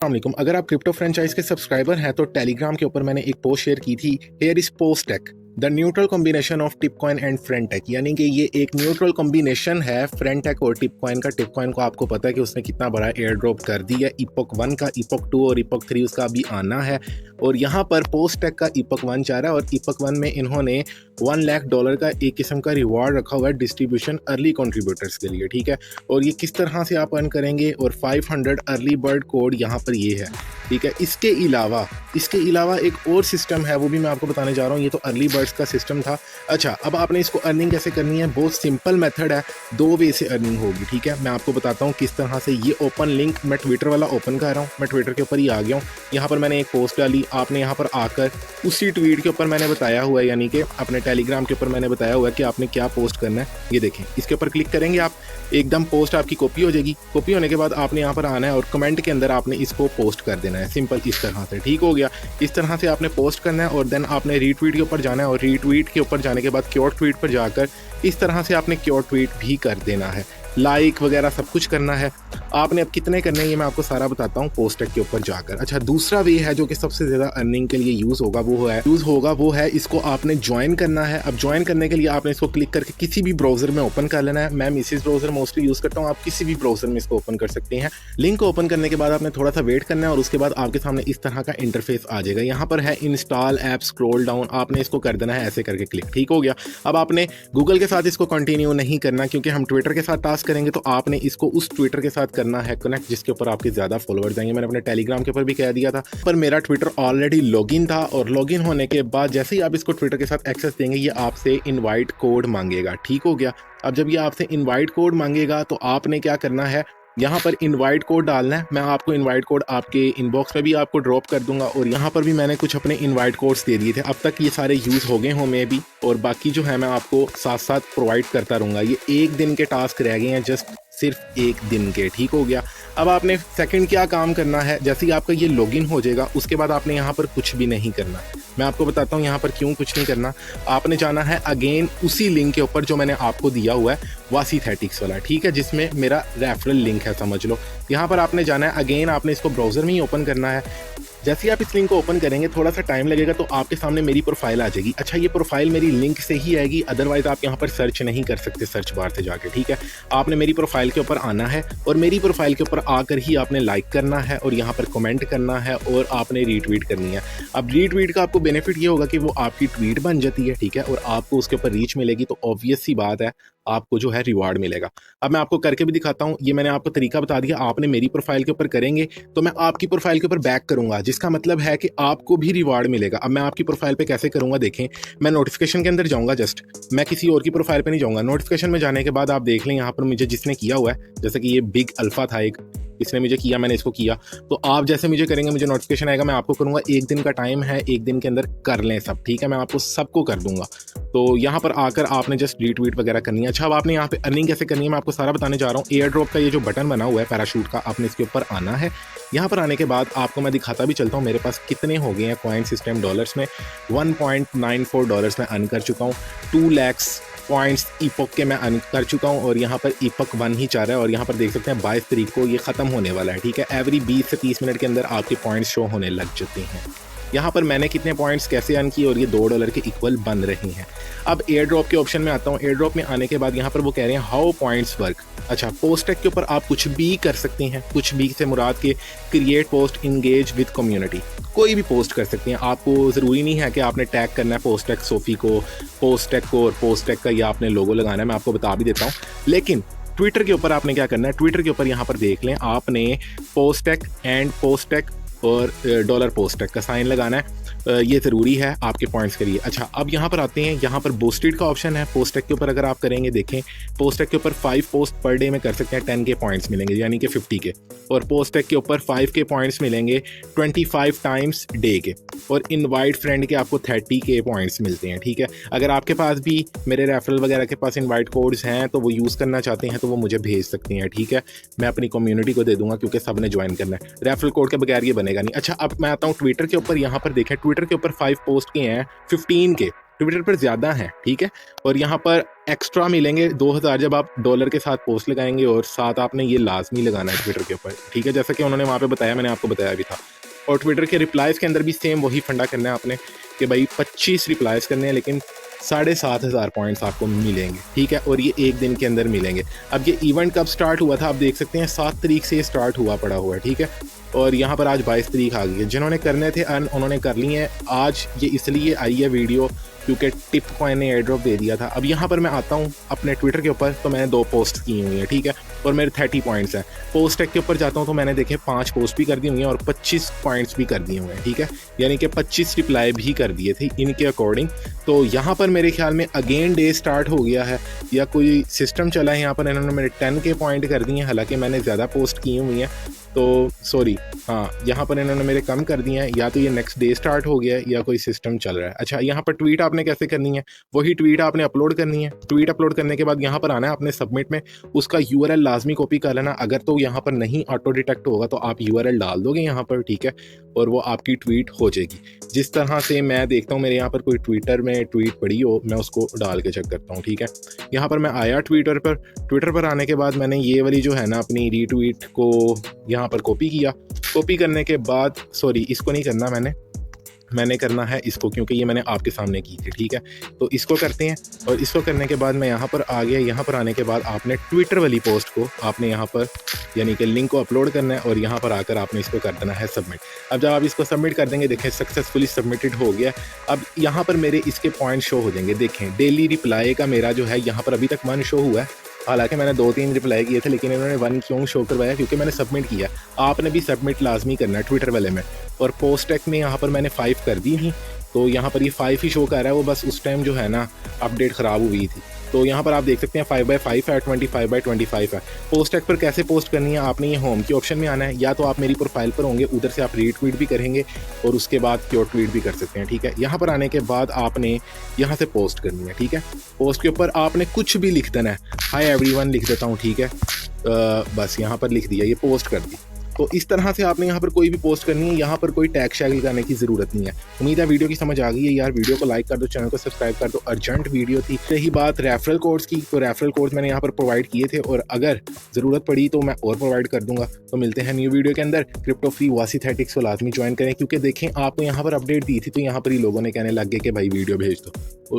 अस्सलाम वालेकुम। अगर आप क्रिप्टो फ्रेंचाइज के सब्सक्राइबर हैं तो टेलीग्राम के ऊपर मैंने एक पोस्ट शेयर की थी, here is Postech the neutral combination of Tipcoin and Frentech, यानी कि ये एक न्यूट्रल कॉम्बिनेशन है फ्रेंटेक और टिपकॉइन का। टिपकॉइन को आपको पता है कि उसने कितना बड़ा एयर ड्रॉप कर दिया, इपॉक 1 का, इपॉक 2 और इपॉक 3 उसका अभी आना है। और यहाँ पर पोस्टेक का इपॉक 1 चाह रहा है और इपॉक 1 में इन्होंने $1 लाख का एक किस्म का रिवॉर्ड रखा हुआ है डिस्ट्रीब्यूशन अर्ली कॉन्ट्रीब्यूटर्स के लिए, ठीक है। और ये किस तरह से आप अर्न करेंगे, और 500 अर्ली बर्ड कोड यहाँ पर ये है, ठीक है। इसके अलावा एक और सिस्टम है, वो भी मैं आपको बताने जा रहा हूँ। ये तो अर्ली बर्ड्स का सिस्टम था। अच्छा, अब आपने इसको अर्निंग कैसे करनी है, बहुत सिंपल मेथड है, 2 वे से अर्निंग होगी, ठीक है। मैं आपको बताता हूँ किस तरह से। ये ओपन लिंक मैं ट्विटर वाला ओपन कर रहा हूँ, मैं ट्विटर के ऊपर ही आ गया हूँ। यहाँ पर मैंने एक पोस्ट डाली, आपने यहाँ पर आकर उसी ट्वीट के ऊपर मैंने बताया हुआ है, यानी कि अपने टेलीग्राम के ऊपर मैंने बताया हुआ है कि आपने क्या पोस्ट करना है। ये देखें, इसके ऊपर क्लिक करेंगे आप, एकदम पोस्ट आपकी कॉपी हो जाएगी। कॉपी होने के बाद आपने यहाँ पर आना है और कमेंट के अंदर आपने इसको पोस्ट कर देना है, सिंपल इस तरह से, ठीक हो गया। इस तरह से आपने पोस्ट करना है और देन आपने रीट्वीट के ऊपर जाना है और रीट्वीट के ऊपर जाने के बाद क्योर ट्वीट पर जाकर इस तरह से आपने क्योर ट्वीट भी कर देना है, लाइक वगैरह सब कुछ करना है। आपने अब कितने करने हैं ये मैं आपको सारा बताता हूँ पोस्टेक के ऊपर जाकर। अच्छा, दूसरा वे है जो कि सबसे ज़्यादा अर्निंग के लिए यूज़ होगा, वो है इसको आपने ज्वाइन करना है। अब ज्वाइन करने के लिए आपने इसको क्लिक करके किसी भी ब्राउज़र में ओपन कर लेना है। मैं मिसिस ब्राउज़र मोस्टली यूज़ करता हूँ, आप किसी भी ब्राउज़र में इसको ओपन कर सकते हैं। लिंक को ओपन करने के बाद आपने थोड़ा सा वेट करना है और उसके बाद आपके सामने इस तरह का इंटरफेस आ जाएगा। यहाँ पर है इंस्टॉल ऐप, स्क्रॉल डाउन, आपने इसको कर देना है ऐसे करके क्लिक, ठीक हो गया। अब आपने गूगल के साथ इसको कंटिन्यू नहीं करना, क्योंकि हम ट्विटर के साथ टास्क करेंगे तो आपने इसको उस ट्विटर के साथ करना है कनेक्ट जिसके ऊपर आपके ज़्यादा फॉलोअर्स आएंगे। मैंने अपने टेलीग्राम के ऊपर भी कह दिया था, पर मेरा ट्विटर ऑलरेडी लॉगिन था और लॉगिन होने के बाद जैसे ही आप इसको ट्विटर के साथ एक्सेस देंगे ये आपसे इनवाइट कोड मांगेगा, ठीक हो गया। अब जब ये आपसे इनवाइट कोड मांगेगा तो आपने क्या करना है, यहाँ पर इनवाइट कोड डालना है। मैं आपको इनवाइट कोड आपके इनबॉक्स में भी आपको ड्रॉप कर दूंगा और यहाँ पर भी मैंने कुछ अपने इनवाइट कोड्स दे दिए थे। अब तक ये सारे यूज़ हो गए हों मे भी, और बाकी जो है मैं आपको साथ साथ प्रोवाइड करता रहूँगा। ये 1 दिन के टास्क रह गए हैं, जस्ट सिर्फ 1 दिन के, ठीक हो गया। अब आपने सेकंड क्या काम करना है, जैसे ही आपका ये लॉगिन हो जाएगा उसके बाद आपने यहाँ पर कुछ भी नहीं करना। मैं आपको बताता हूँ यहाँ पर क्यों कुछ नहीं करना। आपने जाना है अगेन उसी लिंक के ऊपर जो मैंने आपको दिया हुआ है, वासीथेटिक्स वाला, ठीक है, जिसमें मेरा रेफरल लिंक है, समझ लो। यहाँ पर आपने जाना है अगेन, आपने इसको ब्राउज़र में ही ओपन करना है। जैसे ही आप इस लिंक को ओपन करेंगे थोड़ा सा टाइम लगेगा तो आपके सामने मेरी प्रोफाइल आ जाएगी। अच्छा, ये प्रोफाइल मेरी लिंक से ही आएगी, अदरवाइज आप यहाँ पर सर्च नहीं कर सकते सर्च बार से जाके, ठीक है। आपने मेरी प्रोफाइल के ऊपर आना है और मेरी प्रोफाइल के ऊपर आकर ही आपने लाइक करना है और यहाँ पर कमेंट करना है और आपने रीट्वीट करनी है। अब रीट्वीट का आपको बेनिफिट ये होगा कि वो आपकी ट्वीट बन जाती है, ठीक है, और आपको उसके ऊपर रीच मिलेगी, तो ऑब्वियस सी बात है आपको जो है रिवार्ड मिलेगा। अब मैं आपको करके भी दिखाता हूँ। ये मैंने आपको तरीका बता दिया, आपने मेरी प्रोफाइल के ऊपर करेंगे तो मैं आपकी प्रोफाइल के ऊपर बैक करूंगा, जिसका मतलब है कि आपको भी रिवार्ड मिलेगा। अब मैं आपकी प्रोफाइल पे कैसे करूंगा, देखें, मैं नोटिफिकेशन के अंदर जाऊंगा, जस्ट मैं किसी और की प्रोफाइल पे नहीं जाऊंगा। नोटिफिकेशन में जाने के बाद आप देख लें यहाँ पर मुझे जिसने किया हुआ है, जैसे कि ये बिग अल्फा था एक, इसने मुझे किया, मैंने इसको किया, तो आप जैसे मुझे करेंगे मुझे नोटिफिकेशन आएगा, मैं आपको करूंगा। 1 दिन का टाइम है, 1 दिन के अंदर कर लें सब, ठीक है, मैं आपको सबको कर दूंगा। तो यहाँ पर आकर आपने जस्ट रीट्वीट वगैरह करनी है। अच्छा, अब आपने यहाँ पे अर्निंग कैसे करनी है मैं आपको सारा बताने जा रहा हूँ। एयर ड्रॉप का ये जो बटन बना हुआ है पैराशूट का, आपने इसके ऊपर आना है। यहाँ पर आने के बाद आपको मैं दिखाता भी चलता हूँ मेरे पास कितने हो गए हैं कॉइन सिस्टम डॉलर्स में। $1.94 में अर्न कर चुका हूँ। 2 लाख पॉइंट्स इपॉक के मैं अर्न कर चुका हूँ और यहाँ पर इपॉक 1 ही चाह रहा है और यहाँ पर देख सकते हैं 22 तारीख को ये ख़त्म होने वाला है, ठीक है। एवरी 20 से 30 मिनट के अंदर आपके पॉइंट्स शो होने लग जाते हैं। यहाँ पर मैंने कितने पॉइंट्स कैसे अर्न किए और ये $2 के इक्वल बन रहे हैं। अब एयर ड्रॉप के ऑप्शन में आता हूँ। एयर ड्रॉप में आने के बाद यहाँ पर वो कह रहे हैं हाउ पॉइंट्स वर्क। अच्छा, पोस्टेक के ऊपर आप कुछ भी कर सकते हैं, कुछ भी से मुराद के create post, engage with community, कोई भी पोस्ट कर सकते हैं। आपको ज़रूरी नहीं है कि आपने टैग करना है पोस्टेक सोफ़ी को, पोस्टेक को और पोस्टेक का या आपने लोगो लगाना है, मैं आपको बता भी देता हूँ। लेकिन ट्विटर के ऊपर आपने क्या करना है, ट्विटर के ऊपर यहाँ पर देख लें, आपने पोस्टेक एंड पोस्टेक और डॉलर पोस्टेक का साइन लगाना है, ये ज़रूरी है आपके पॉइंट्स के लिए। अच्छा, अब यहाँ पर आते हैं, यहाँ पर बोस्टेड का ऑप्शन है। पोस्टेक के ऊपर अगर आप करेंगे, देखें, पोस्टेक के ऊपर 5 पोस्ट पर डे में कर सकते हैं, 10 के पॉइंट्स मिलेंगे, यानी कि 50 के, और पोस्टेक के ऊपर 5 के पॉइंट्स मिलेंगे 25 टाइम्स डे के। और इनवाइट फ्रेंड के आपको 30K पॉइंट्स मिलते हैं, ठीक है। अगर आपके पास भी मेरे रेफरल वगैरह के पास इनवाइट कोड्स हैं तो वो यूज़ करना चाहते हैं तो वो मुझे भेज सकते हैं, ठीक है। मैं अपनी कम्युनिटी को दे दूंगा क्योंकि सब ने ज्वाइन करना है, रेफरल कोड के बगैर ये बनेगा नहीं। अच्छा, अब मैं आता हूँ ट्विटर के ऊपर। यहाँ पर देखें, ट्विटर के ऊपर 5 पोस्ट के हैं 15K, ट्विटर पर ज़्यादा हैं, ठीक है। और यहाँ पर एक्स्ट्रा मिलेंगे 2000 जब आप डॉलर के साथ पोस्ट लगाएंगे, और साथ आपने ये लाजमी लगाना है ट्विटर के ऊपर, ठीक है। जैसा कि उन्होंने वहाँ पे बताया, मैंने आपको बताया भी था। और ट्विटर के रिप्लाइज़ के अंदर भी सेम वही फंडा करना है आपने कि भाई 25 रिप्लाइज़ करने हैं, लेकिन 7500 पॉइंट्स आपको मिलेंगे, ठीक है। और ये एक दिन के अंदर मिलेंगे। अब ये इवेंट कब स्टार्ट हुआ था आप देख सकते हैं, 7 तारीख से स्टार्ट हुआ पड़ा हुआ है, ठीक है। और यहाँ पर आज 22 तारीख आ गई है। जिन्होंने करने थे अर्न उन्होंने कर लिए हैं। आज ये इसलिए आई है वीडियो क्योंकि टिपकॉइन ने एयर ड्रॉप दे दिया था। अब यहाँ पर मैं आता हूँ अपने ट्विटर के ऊपर, तो मैंने 2 पोस्ट की हुई हैं, ठीक है। और मेरे 30 पॉइंट्स हैं। पोस्ट टेक के ऊपर जाता हूँ तो मैंने देखे 5 पोस्ट भी कर दी हुई हैं और 25 पॉइंट्स भी कर दिए हुए हैं, ठीक है। यानी कि 25 रिप्लाई भी कर दिए थे इनके अकॉर्डिंग। तो यहाँ पर मेरे ख्याल में अगेन डे स्टार्ट हो गया है या कोई सिस्टम चला है। यहाँ पर इन्होंने मेरे 10K पॉइंट कर दिए हैं, हालांकि मैंने ज़्यादा पोस्ट की हुई हैं, तो सॉरी, हाँ, यहाँ पर इन्होंने मेरे कम कर दिए हैं। या तो ये नेक्स्ट डे स्टार्ट हो गया है या कोई सिस्टम चल रहा है। अच्छा, यहाँ पर ट्वीट आपने कैसे करनी है, वही ट्वीट आपने अपलोड करनी है। ट्वीट अपलोड करने के बाद यहाँ पर आना है आपने सबमिट में, उसका URL लाजमी कॉपी कर लेना। अगर तो यहाँ पर नहीं ऑटो डिटेक्ट होगा तो आप URL डाल दोगे यहाँ पर, ठीक है, और वो आपकी ट्वीट हो जाएगी। जिस तरह से मैं देखता हूँ मेरे यहाँ पर कोई ट्विटर में ट्वीट पड़ी हो, मैं उसको डाल के चेक करता हूँ, ठीक है। यहाँ पर मैं आया ट्विटर पर आने के बाद मैंने ये वाली जो है ना अपनी रीट्वीट को यहाँ पर कॉपी किया। कॉपी करने के बाद, सॉरी, इसको नहीं करना मैंने करना है इसको, क्योंकि ये मैंने आपके सामने की थी, ठीक है। तो इसको करते हैं, और इसको करने के बाद मैं यहाँ पर आ गया। यहाँ पर आने के बाद आपने ट्विटर वाली पोस्ट को आपने यहाँ पर यानी कि लिंक को अपलोड करना है, और यहाँ पर आकर आपने इसको कर देना है सबमिट। अब जब आप इसको सबमिट कर देंगे, देखें सक्सेसफुली सबमिटेड हो गया। अब यहाँ पर मेरे इसके पॉइंट शो हो जाएंगे। देखें, डेली रिप्लाई का मेरा जो है यहाँ पर अभी तक 1 शो हुआ है। हालांकि मैंने 2-3 रिप्लाई किए थे, लेकिन इन्होंने 1 क्यों शो करवाया, क्योंकि मैंने सबमिट किया। आपने भी सबमिट लाजमी करना है ट्विटर वाले में। और पोस्ट टेक में यहाँ पर मैंने 5 कर दी थी, तो यहाँ पर ये 5 ही शो कर रहा है। वो बस उस टाइम जो है ना अपडेट ख़राब हुई थी। तो यहाँ पर आप देख सकते हैं 5/5 है, 25/25 है। पोस्ट टेक पर कैसे पोस्ट करनी है, आपने ये होम के ऑप्शन में आना है, या तो आप मेरी प्रोफाइल पर होंगे, उधर से आप रीट्वीट भी करेंगे और उसके बाद क्योर ट्वीट भी कर सकते हैं, ठीक है। यहाँ पर आने के बाद आपने यहाँ से पोस्ट करनी है, ठीक है। पोस्ट के ऊपर आपने कुछ भी लिख देना है। हाय एवरीवन लिख देता हूँ, ठीक है। बस यहाँ पर लिख दिया, ये पोस्ट कर दी। तो इस तरह से आपने यहाँ पर कोई भी पोस्ट करनी है। यहाँ पर कोई टैग शैग करने की ज़रूरत नहीं है। उम्मीद है वीडियो की समझ आ गई है यार। वीडियो को लाइक कर दो, चैनल को सब्सक्राइब कर दो। अर्जेंट वीडियो थी। रही बात रेफरल कोड्स की, तो रेफरल कोड्स मैंने यहाँ पर प्रोवाइड किए थे, और अगर ज़रूरत पड़ी तो मैं और प्रोवाइड कर दूंगा। तो मिलते हैं न्यू वीडियो के अंदर। क्रिप्टो फ्री वासीथेटिक्स को लाजमी ज्वाइन करें, क्योंकि देखें आपको यहाँ पर अपडेट दी थी तो यहाँ पर ही लोगों ने कहने लग गए कि भाई वीडियो भेज दो।